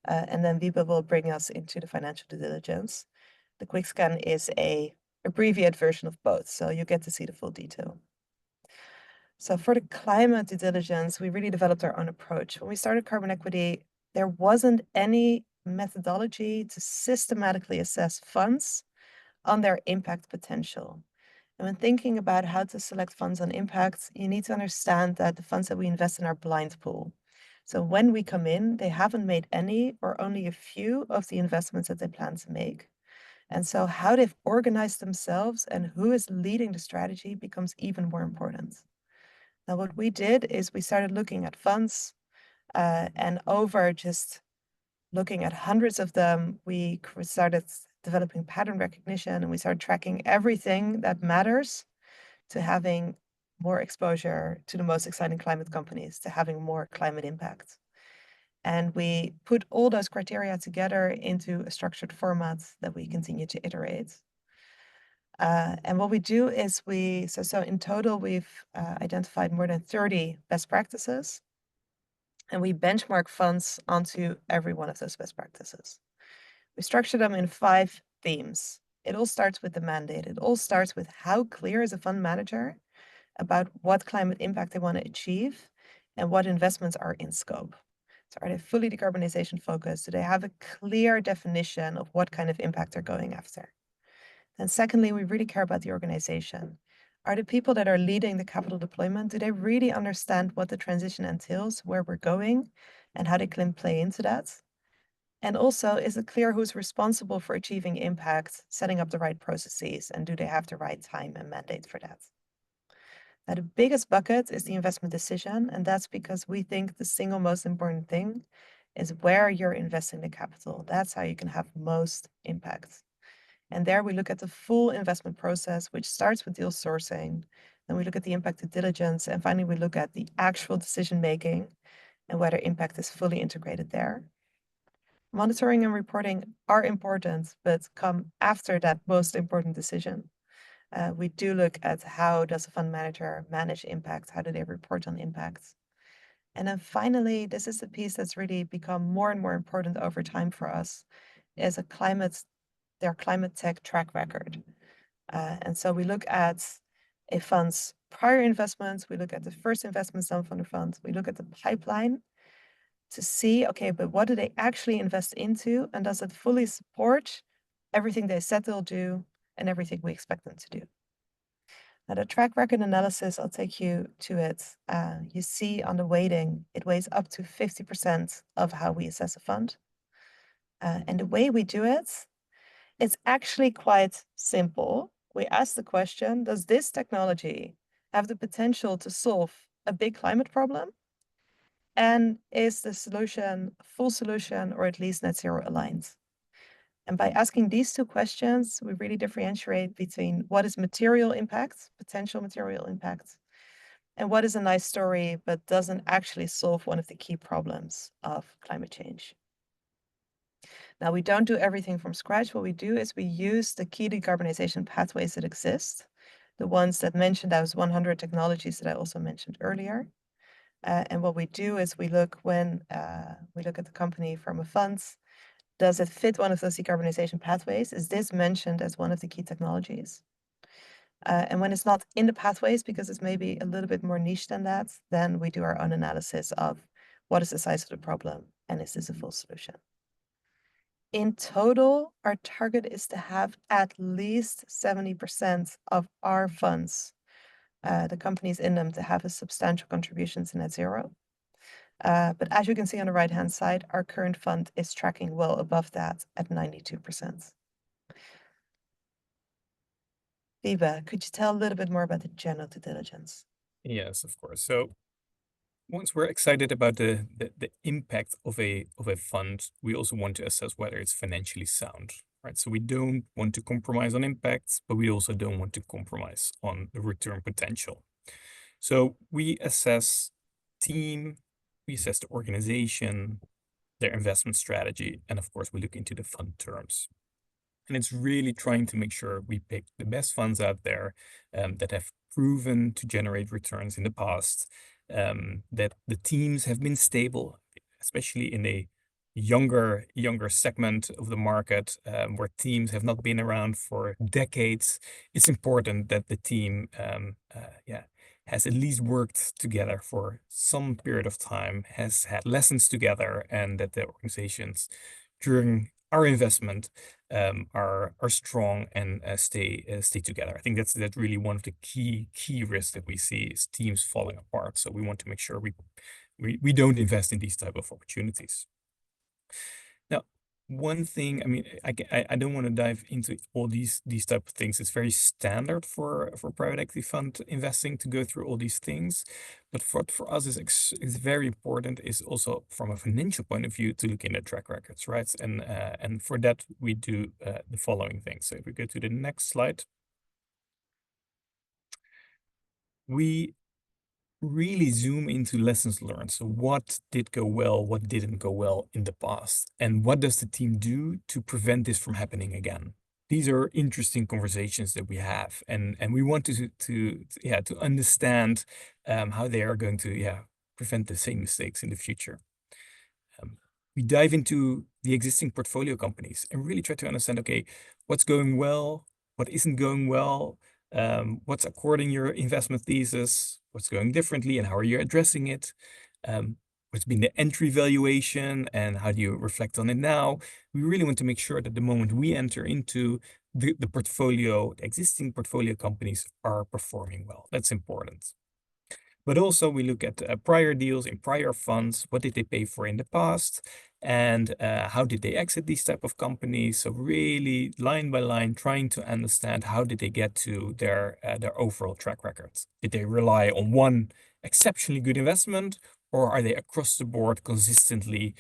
Speaker 2: And then Wiebe will bring us into the financial due diligence. The quick scan is a abbreviated version of both, so you get to see the full detail. So for the climate due diligence, we really developed our own approach. When we started Carbon Equity, there wasn't any methodology to systematically assess funds on their impact potential. And when thinking about how to select funds on impact, you need to understand that the funds that we invest in are blind pool. So when we come in, they haven't made any or only a few of the investments that they plan to make. And so how they've organized themselves and who is leading the strategy becomes even more important. Now, what we did is we started looking at funds, and over just looking at hundreds of them, we started developing pattern recognition, and we started tracking everything that matters to having more exposure to the most exciting climate companies, to having more climate impact. And we put all those criteria together into a structured format that we continue to iterate. And what we do is so in total, we've identified more than 30 best practices, and we benchmark funds onto every one of those best practices. We structure them in 5 themes. It all starts with the mandate. It all starts with how clear is a fund manager about what climate impact they want to achieve and what investments are in scope. So are they fully decarbonization focused? Do they have a clear definition of what kind of impact they're going after? And secondly, we really care about the organization. Are the people that are leading the capital deployment, do they really understand what the transition entails, where we're going, and how they can play into that? And also, is it clear who's responsible for achieving impact, setting up the right processes, and do they have the right time and mandate for that? Now, the biggest bucket is the investment decision, and that's because we think the single most important thing is where you're investing the capital. That's how you can have most impact. And there we look at the full investment process, which starts with deal sourcing. Then we look at the impact due diligence, and finally we look at the actual decision-making and whether impact is fully integrated there. Monitoring and reporting are important, but come after that most important decision. We do look at how does a fund manager manage impact? How do they report on impact? And then finally, this is the piece that's really become more and more important over time for us, is their climate tech track record. And so we look at a fund's prior investments, we look at the first investments done from the fund, we look at the pipeline to see, okay, but what do they actually invest into? And does it fully support everything they said they'll do and everything we expect them to do? Now, the track record analysis, I'll take you to it. You see on the weighting, it weighs up to 50% of how we assess a fund. And the way we do it, it's actually quite simple. We ask the question, does this technology have the potential to solve a big climate problem? And is the solution a full solution or at least net zero aligned? And by asking these two questions, we really differentiate between what is material impact, potential material impact, and what is a nice story but doesn't actually solve one of the key problems of climate change. Now, we don't do everything from scratch. What we do is we use the key decarbonization pathways that exist, the ones that mentioned those 100 technologies that I also mentioned earlier. And what we do is we look at the company from a fund. Does it fit one of those decarbonization pathways? Is this mentioned as one of the key technologies? And when it's not in the pathways, because it's maybe a little bit more niche than that, then we do our own analysis of what is the size of the problem and is this a full solution? In total, our target is to have at least 70% of our funds, the companies in them, to have a substantial contribution to net zero. But as you can see on the right-hand side, our current fund is tracking well above that at 92%. Wiebe, could you tell a little bit more about the general due diligence?
Speaker 3: Yes, of course. So once we're excited about the impact of a fund, we also want to assess whether it's financially sound, right? So we don't want to compromise on impacts, but we also don't want to compromise on the return potential. So we assess team, we assess the organization, their investment strategy, and of course we look into the fund terms. And it's really trying to make sure we pick the best funds out there that have proven to generate returns in the past, that the teams have been stable, especially in a younger segment of the market, where teams have not been around for decades. It's important that the team has at least worked together for some period of time, has had lessons together, and that the organizations during our investment are strong and stay together. I think that's really one of the key risks that we see is teams falling apart. So we want to make sure we don't invest in these type of opportunities. Now, one thing, I mean, I don't want to dive into all these type of things. It's very standard for private equity fund investing to go through all these things. But for us is very important is also from a financial point of view to look in the track records, right? And for that we do the following things. So if we go to the next slide, we really zoom into lessons learned. So what did go well, what didn't go well in the past, and what does the team do to prevent this from happening again? These are interesting conversations that we have, and we want to understand how they are going to prevent the same mistakes in the future. We dive into the existing portfolio companies and really try to understand, okay, what's going well, what isn't going well, what's according your investment thesis, what's going differently, and how are you addressing it? What's been the entry valuation and how do you reflect on it now? We really want to make sure that the moment we enter into the portfolio, the existing portfolio companies are performing well. That's important. But also we look at prior deals in prior funds. What did they pay for in the past? And how did they exit these type of companies? So really line by line, trying to understand how did they get to their overall track records? Did they rely on one exceptionally good investment, or are they across the board consistently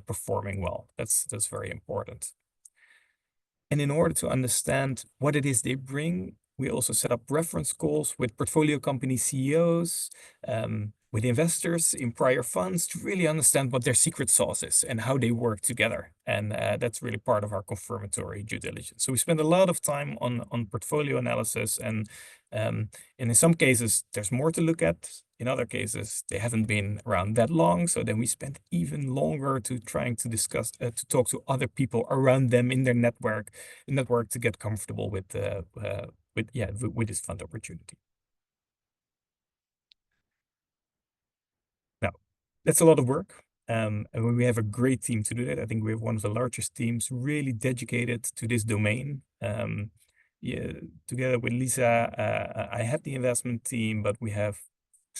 Speaker 3: performing well? That's very important. And in order to understand what it is they bring, we also set up reference calls with portfolio company CEOs, with investors in prior funds to really understand what their secret sauce is and how they work together. And that's really part of our confirmatory due diligence. So we spend a lot of time on portfolio analysis, and in some cases, there's more to look at. In other cases, they haven't been around that long. So then we spend even longer to trying to discuss, to talk to other people around them in their network to get comfortable with this fund opportunity. Now, that's a lot of work. And we have a great team to do that. I think we have one of the largest teams really dedicated to this domain. Together with Liza, I have the investment team, but we have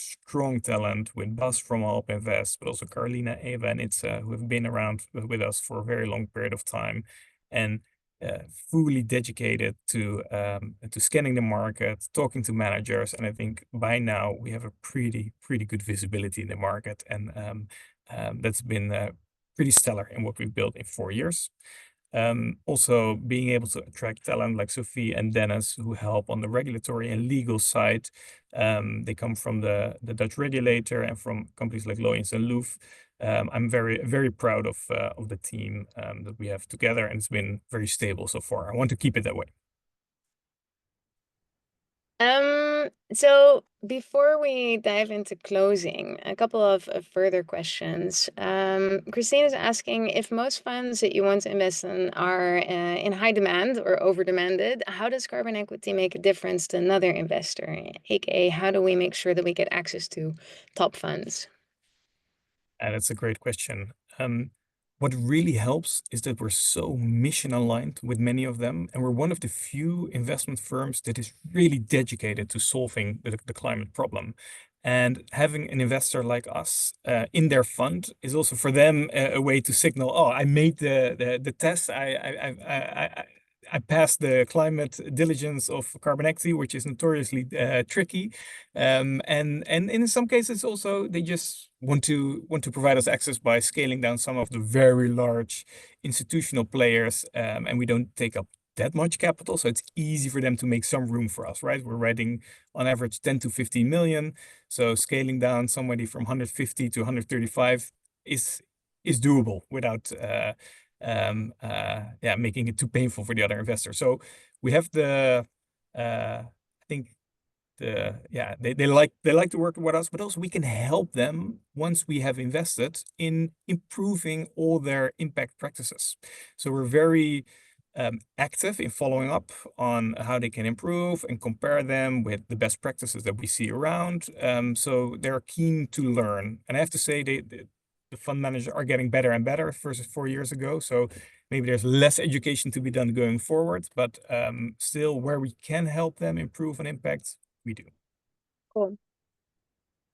Speaker 3: strong talent with Bas from Alp Invest, but also Carolina, Eva, and Itza, who have been around with us for a very long period of time. And fully dedicated to scanning the market, talking to managers, and I think by now we have a pretty good visibility in the market, and that's been pretty stellar in what we've built in 4 years. Also being able to attract talent like Sophie and Dennis, who help on the regulatory and legal side. They come from the Dutch regulator and from companies like Loyens and Louf. I'm very proud of the team that we have together, and it's been very stable so far. I want to keep it that way.
Speaker 1: So before we dive into closing, a couple of further questions. Christine is asking if most funds that you want to invest in are in high demand or over demanded, how does carbon equity make a difference to another investor? AKA, how do we make sure that we get access to top funds?
Speaker 3: And it's a great question. What really helps is that we're so mission aligned with many of them, and we're one of the few investment firms that is really dedicated to solving the climate problem. And having an investor like us in their fund is also for them a way to signal, oh, I made the test. I passed the climate diligence of carbon equity, which is notoriously tricky. And in some cases also they just want to provide us access by scaling down some of the very large institutional players, and we don't take up that much capital, so it's easy for them to make some room for us, right? We're writing on average 10 to 15 million, so scaling down somebody from 150 to 135 is doable without making it too painful for the other investors. So we have I think they like to work with us, but also we can help them once we have invested in improving all their impact practices. So we're very active in following up on how they can improve and compare them with the best practices that we see around. So they're keen to learn, and I have to say the fund managers are getting better and better versus 4 years ago. So maybe there's less education to be done going forward, but still where we can help them improve and impact, we do.
Speaker 1: Cool.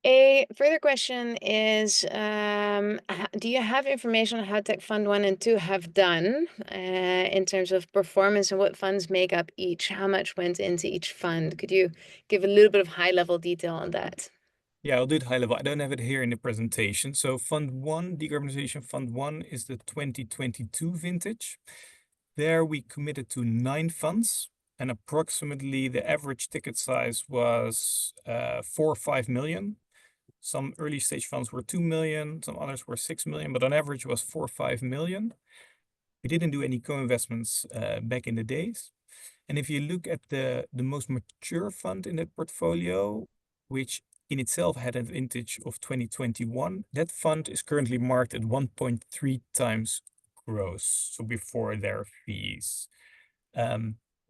Speaker 1: A further question is, do you have information on how Tech Fund 1 and 2 have done in terms of performance and what funds make up each? How much went into each fund? Could you give a little bit of high-level detail on that?
Speaker 3: Yeah, I'll do it high level. I don't have it here in the presentation. So Fund 1, Decarbonization Fund 1 is the 2022 vintage. There we committed to 9 funds, and approximately the average ticket size was 4 or 5 million. Some early stage funds were 2 million, some others were 6 million, but on average it was 4 or 5 million. We didn't do any co-investments back in the days. And if you look at the most mature fund in that portfolio, which in itself had a vintage of 2021, that fund is currently marked at 1.3 times gross, so before their fees.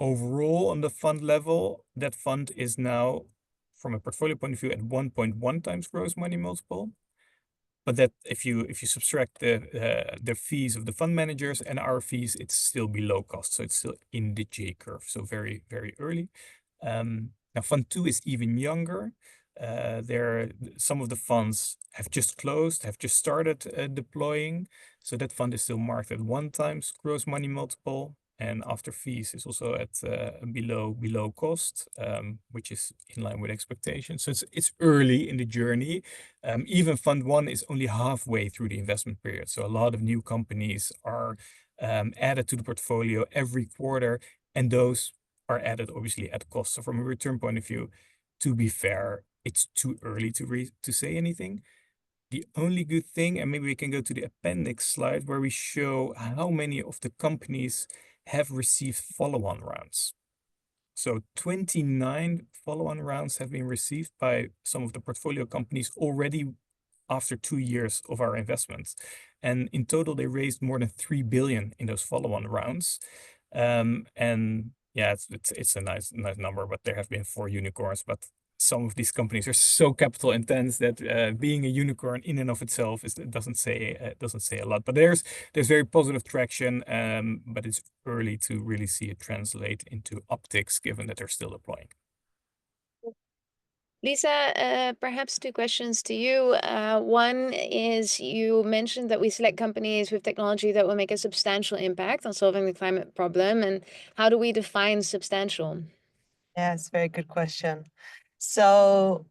Speaker 3: Overall, on the fund level, that fund is now, from a portfolio point of view, at 1.1 times gross money multiple. But that if you subtract the fees of the fund managers and our fees, it's still below cost. So it's still in the J curve. So very, very early. Now Fund 2 is even younger. Some of the funds have just closed, have just started deploying. So that fund is still marked at 1 times gross money multiple. And after fees is also at below cost, which is in line with expectations. So it's early in the journey. Even Fund 1 is only halfway through the investment period. So a lot of new companies are added to the portfolio every quarter, and those are added obviously at cost. So from a return point of view, to be fair, it's too early to say anything. The only good thing, and maybe we can go to the appendix slide where we show how many of the companies have received follow-on rounds. So 29 follow-on rounds have been received by some of the portfolio companies already after 2 years of our investments. And in total, they raised more than 3 billion in those follow-on rounds. And yeah, it's a nice number, but there have been 4 unicorns, but some of these companies are so capital intense that being a unicorn in and of itself doesn't say a lot. But there's very positive traction, but it's early to really see it translate into upticks given that they're still deploying.
Speaker 1: Lisa, perhaps two questions to you. One is you mentioned that we select companies with technology that will make a substantial impact on solving the climate problem. And how do we define substantial?
Speaker 2: Yeah, it's a very good question. So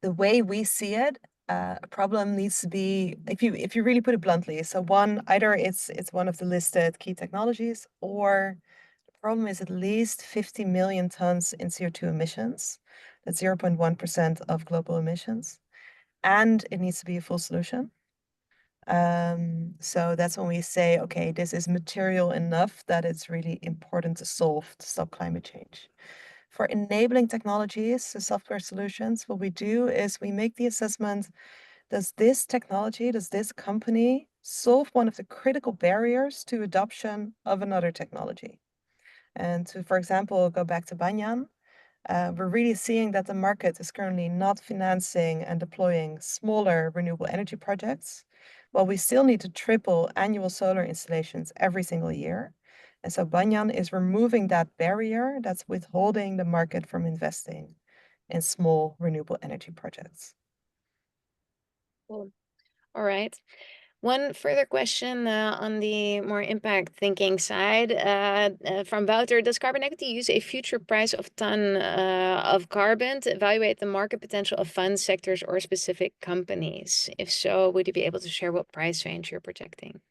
Speaker 2: the way we see it, a problem needs to be, if you really put it bluntly, so one, either it's one of the listed key technologies, or the problem is at least 50 million tons in CO2 emissions. That's 0.1% of global emissions. And it needs to be a full solution. So that's when we say, okay, this is material enough that it's really important to solve to stop climate change. For enabling technologies, the software solutions, what we do is we make the assessment, does this technology, does this company solve one of the critical barriers to adoption of another technology? And to, for example, go back to Banyan, we're really seeing that the market is currently not financing and deploying smaller renewable energy projects, while we still need to triple annual solar installations every single year. And so Banyan is removing that barrier that's withholding the market from investing in small renewable energy projects.
Speaker 1: Cool. All right. One further question on the more impact thinking side from Wouter. Does carbon equity use a future price of ton of carbon to evaluate the market potential of funds, sectors, or specific companies? If so, would you be able to share what price range you're projecting?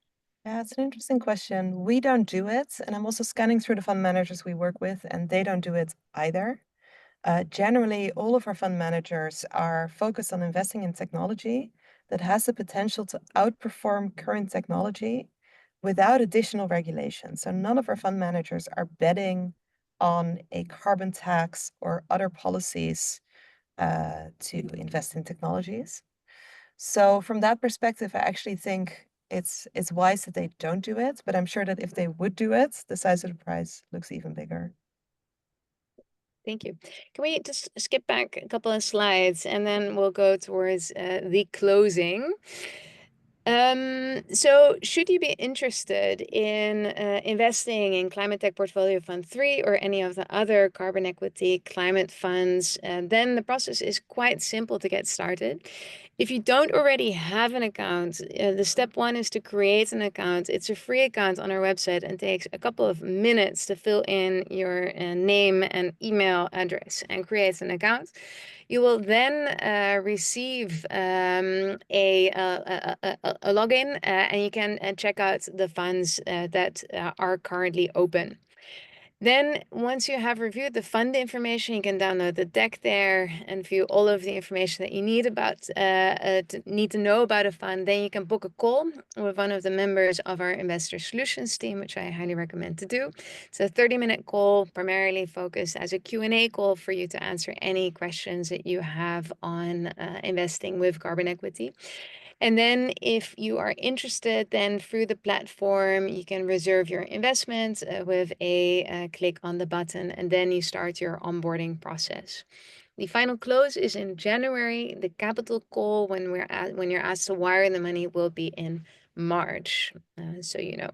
Speaker 2: Yeah, it's an interesting question. We don't do it, and I'm also scanning through the fund managers we work with, and they don't do it either. Generally, all of our fund managers are focused on investing in technology that has the potential to outperform current technology without additional regulation. So none of our fund managers are betting on a carbon tax or other policies to invest in technologies. So from that perspective, I actually think it's wise that they don't do it, but I'm sure that if they would do it, the size of the prize looks even bigger.
Speaker 1: Thank you. Can we just skip back a couple of slides and then we'll go towards the closing? So should you be interested in investing in Climate Tech Portfolio Fund 3 or any of the other carbon equity climate funds, then the process is quite simple to get started. If you don't already have an account, the step one is to create an account. It's a free account on our website and takes a couple of minutes to fill in your name and email address and create an account. You will then receive a login and you can check out the funds that are currently open. Then once you have reviewed the fund information, you can download the deck there and view all of the information that you need to know about a fund. Then you can book a call with one of the members of our investor solutions team, which I highly recommend to do. It's a 30-minute call, primarily focused as a Q&A call for you to answer any questions that you have on investing with carbon equity. And then if you are interested, then through the platform, you can reserve your investment with a click on the button, and then you start your onboarding process. The final close is in January. The capital call, when you're asked to wire the money, will be in March, so you know.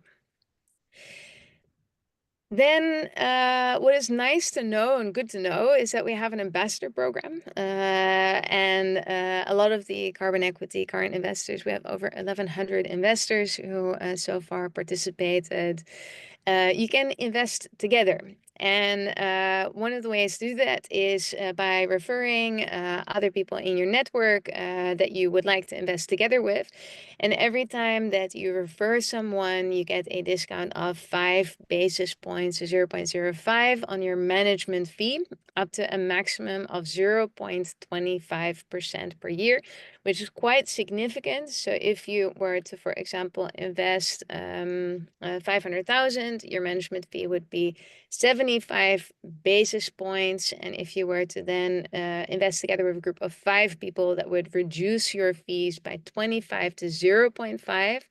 Speaker 1: Then what is nice to know and good to know is that we have an ambassador program. And a lot of the carbon equity current investors, we have over 1,100 investors who so far participated. You can invest together. And one of the ways to do that is by referring other people in your network that you would like to invest together with. And every time that you refer someone, you get a discount of 5 basis points, 0.05 on your management fee, up to a maximum of 0.25% per year, which is quite significant. So if you were to, for example, invest 500,000, your management fee would be 75 basis points. And if you were to then invest together with a group of 5 people, that would reduce your fees by 25 to 0.5,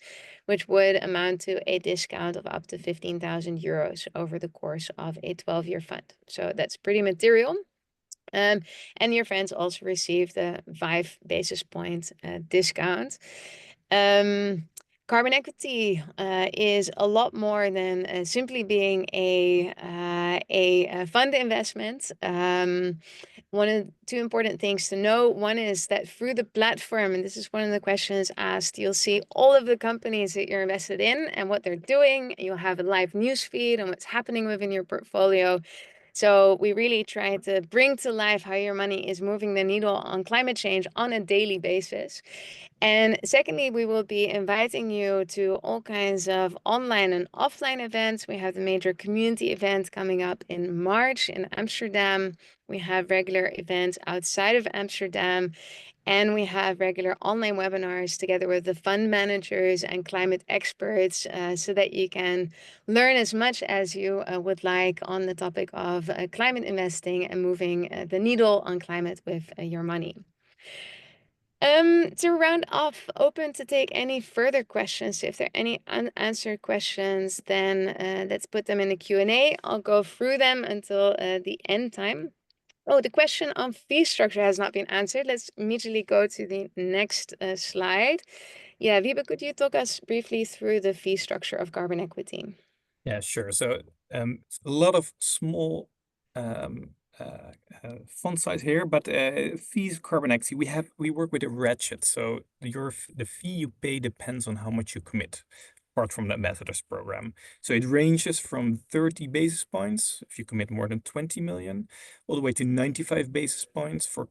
Speaker 1: which would amount to a discount of up to 15,000 euros over the course of a 12-year fund. So that's pretty material. And your friends also receive the 5 basis point discount. Carbon equity is a lot more than simply being a fund investment. One of the two important things to know, one is that through the platform, and this is one of the questions asked, you'll see all of the companies that you're invested in and what they're doing. You'll have a live news feed on what's happening within your portfolio. So we really try to bring to life how your money is moving the needle on climate change on a daily basis. And secondly, we will be inviting you to all kinds of online and offline events. We have the major community event coming up in March in Amsterdam. We have regular events outside of Amsterdam. And we have regular online webinars together with the fund managers and climate experts so that you can learn as much as you would like on the topic of climate investing and moving the needle on climate with your money. To round off, open to take any further questions. If there are any unanswered questions, then let's put them in the Q&A. I'll go through them until the end time. Oh, the question on fee structure has not been answered. Let's immediately go to the next slide. Yeah, Wiebe, could you talk us briefly through the fee structure of carbon equity?
Speaker 3: Yeah, sure. So a lot of small font size here, but fees carbon equity, we work with a ratchet. So the fee you pay depends on how much you commit, apart from the ambassadors program. So it ranges from 30 basis points if you commit more than 20 million, all the way to 95 basis points for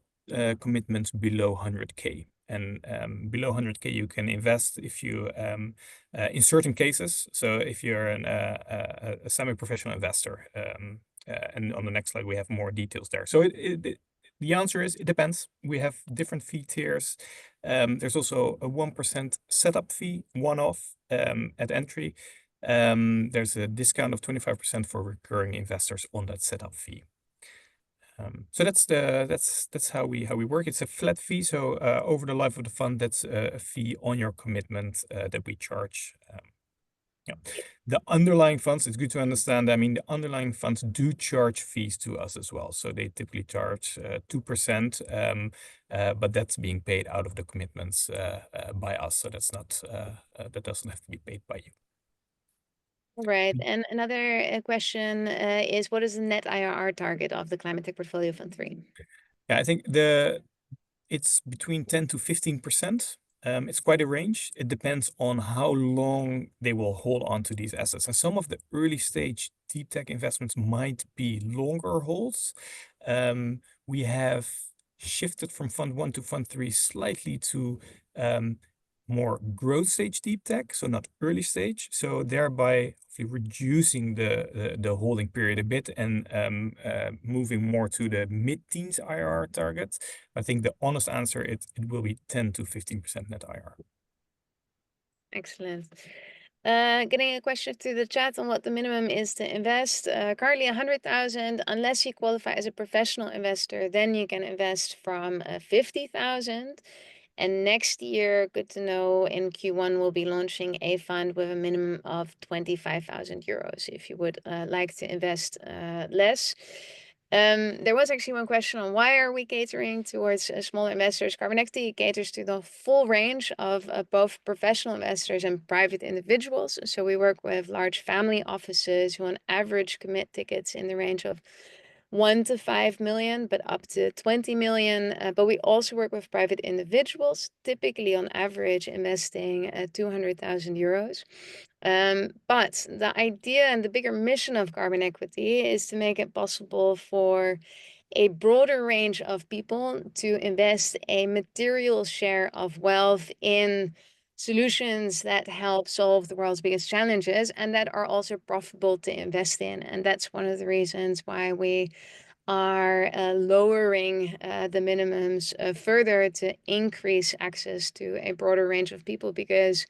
Speaker 3: commitments below 100K. And below 100K, you can invest if you, in certain cases. So if you're a semi-professional investor, and on the next slide, we have more details there. So the answer is it depends. We have different fee tiers. There's also a 1% setup fee, one-off at entry. There's a discount of 25% for recurring investors on that setup fee. So that's how we work. It's a flat fee. So over the life of the fund, that's a fee on your commitment that we charge. Yeah. The underlying funds, it's good to understand. I mean, the underlying funds do charge fees to us as well. So they typically charge 2%, but that's being paid out of the commitments by us. So that's not that doesn't have to be paid by you.
Speaker 1: Right. And another question is, what is the net IRR target of the Climate Tech Portfolio Fund 3?
Speaker 3: Yeah, I think it's between 10 to 15%. It's quite a range. It depends on how long they will hold on to these assets. And some of the early stage deep tech investments might be longer holds. We have shifted from Fund 1 to Fund 3 slightly to more growth stage deep tech, so not early stage. So thereby reducing the holding period a bit and moving more to the mid-teens IRR target. I think the honest answer, it will be 10 to 15% net IRR.
Speaker 1: Excellent. Getting a question through the chat on what the minimum is to invest. Currently 100,000, unless you qualify as a professional investor, then you can invest from 50,000. And next year, good to know, in Q1, we'll be launching a fund with a minimum of 25,000 euros if you would like to invest less. There was actually one question on why are we catering towards smaller investors. Carbon equity caters to the full range of both professional investors and private individuals. So we work with large family offices who on average commit tickets in the range of 1 to 5 million, but up to 20 million. But we also work with private individuals, typically on average investing 200,000 euros. But the idea and the bigger mission of carbon equity is to make it possible for a broader range of people to invest a material share of wealth in solutions that help solve the world's biggest challenges and that are also profitable to invest in. And that's one of the reasons why we are lowering the minimums further to increase access to a broader range of people, because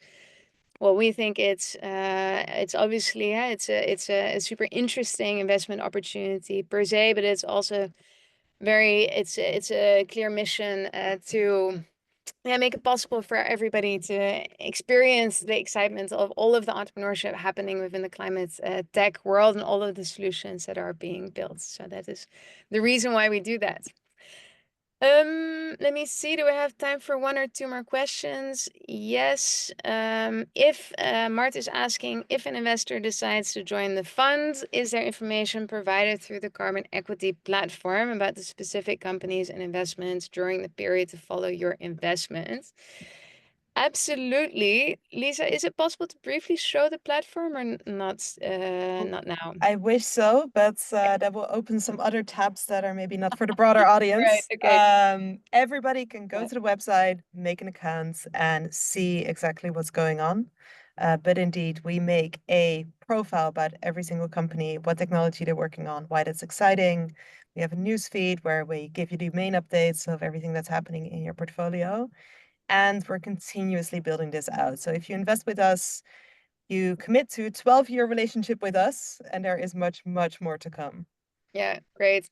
Speaker 1: well, we think it's obviously it's a super interesting investment opportunity per se, but it's also it's a clear mission to make it possible for everybody to experience the excitement of all of the entrepreneurship happening within the climate tech world and all of the solutions that are being built. So that is the reason why we do that. Let me see. Do we have time for one or two more questions? Yes. If Mart is asking if an investor decides to join the fund, is there information provided through the carbon equity platform about the specific companies and investments during the period to follow your investment? Absolutely. Lisa, is it possible to briefly show the platform or not? Not now.
Speaker 2: I wish so, but that will open some other tabs that are maybe not for the broader
Speaker 1: Right.
Speaker 2: audience.
Speaker 1: Okay.
Speaker 2: Everybody can go
Speaker 1: Yeah.
Speaker 2: to the website, make an account, and see exactly what's going on. But indeed, we make a profile about every single company, what technology they're working on, why that's exciting. We have a news feed where we give you the main updates of everything that's happening in your portfolio. And we're continuously building this out. So if you invest with us, you commit to a 12-year relationship with us, and there is much, much more to come.
Speaker 1: Yeah, great.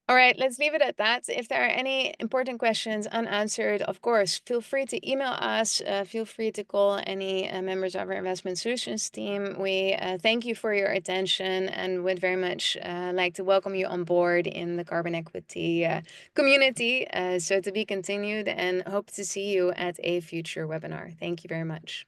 Speaker 1: All right, let's leave it at that. If there are any important questions unanswered, of course, feel free to email us. Feel free to call any members of our investment solutions team. We thank you for your attention and would very much like to welcome you on board in the carbon equity community. So to be continued, and hope to see you at a future webinar. Thank you very much.